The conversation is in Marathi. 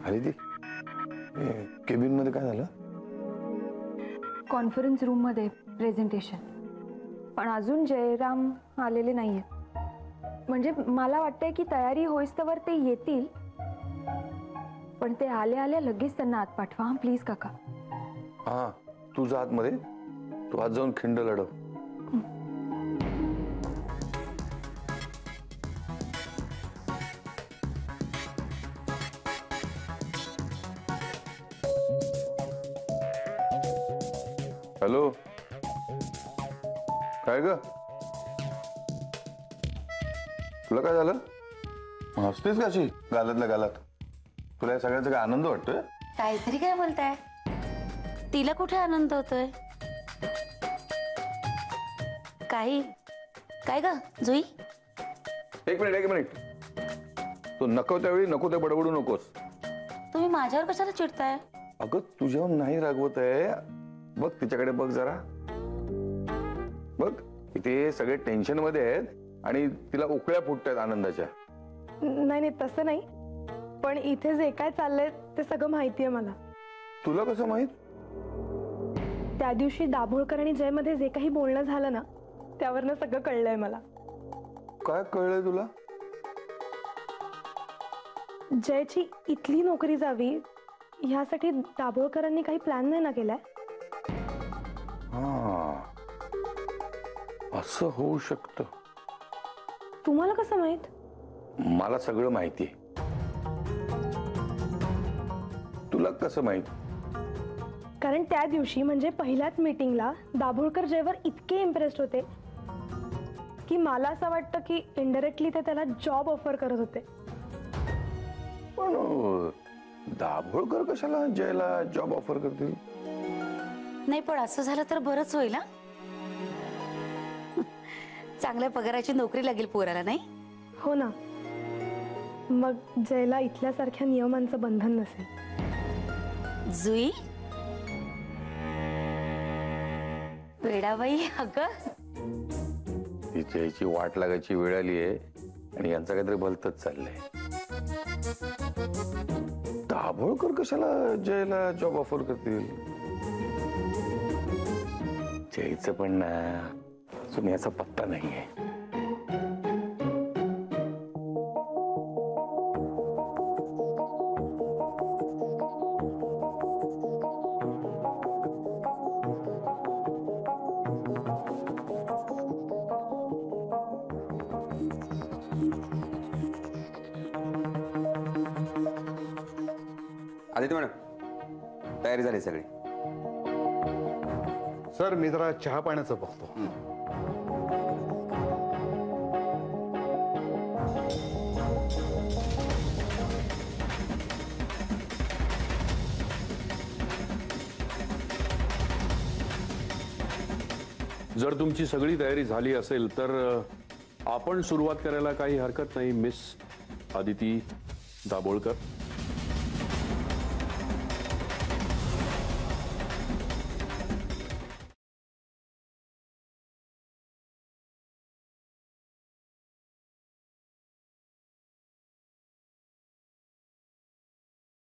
आदिती, केबिन मध्ये काय झालं? कॉन्फरन्स रूम मध्ये प्रेझेंटेशन, पण अजून जयराम आलेले नाहीये. म्हणजे मला वाटतंय की तयारी होईस्तवर ते येतील, पण ते आले आले लगेच त्यांना आत पाठवा. हा प्लीज काका. हा, तू जा आतमध्ये, तू आज जाऊन खिंड लढव. हॅलो, काय ग? तुला काय झालं? हसतेस कशी गालातल्या गालात? तुला या सगळ्याचा काय आनंद वाटतोय? काहीतरी काय बोलताय? तिला कुठे आनंद होतोय? काही काय ग जुई? एक मिनिट, तू नको त्यावेळी नको ते बडबडू नकोस. तुम्ही माझ्यावर कशाला चिडताय? अगं तुझ्यावर नाही रागवत आहे. बघ तिच्याकडे बघ जरा. बघ इथे सगळे टेन्शन मध्ये आहेत आणि तिला उकळ्या फुटतायत आनंदाच्या. नाही तसं नाही, पण इथे जे काय चाललंय ते सगळं माहितीये मला. तुला कसं माहित? त्या दिवशी दाभोळकर आणि जय मध्ये जे काही बोलणं झालं ना, त्यावरनं सगळं कळलंय मला. काय कळलंय तुला? जयची इथली नोकरी जावी ह्यासाठी दाभोळकरांनी काही प्लॅन नाही ना केलाय. असं होऊ शकतं. तुम्हाला कसं माहित? मला सगळं माहितीये. तुला कसं माहित? कारण त्या दिवशी म्हणजे पहिल्याच मीटिंगला दाभोळकर जयवर इतके इम्प्रेस्ड होते की मला असं वाटतं की इनडायरेक्टली ते त्याला जॉब ऑफर करत होते. पण दाभोळकर कशाला जयला जॉब ऑफर करतील? नाही, पण असं झालं तर बरंच होईल. चांगल्या पगाराची नोकरी लागेल पोराला, नाही? हो ना. मग जयला इथल्यासारख्या नियमांचं बंधन नसेल. जुई वेडाबाई, अगं तिच्या हिची वाट लागायची वेळ आली आहे आणि यांचं काहीतरी भलतच चाललंय. दाभोळकर कशाला जयला जॉब ऑफर करतील? जयचं पण ना अजून याचा पत्ता नाहीये. आदित्य मॅडम, तयारी झाली सगळी? सर मी जरा चहा पाण्याचं बघतो. जर तुमची सगळी तयारी झाली असेल तर आपण सुरुवात करायला काही हरकत नाही मिस आदिती दाभोळकर.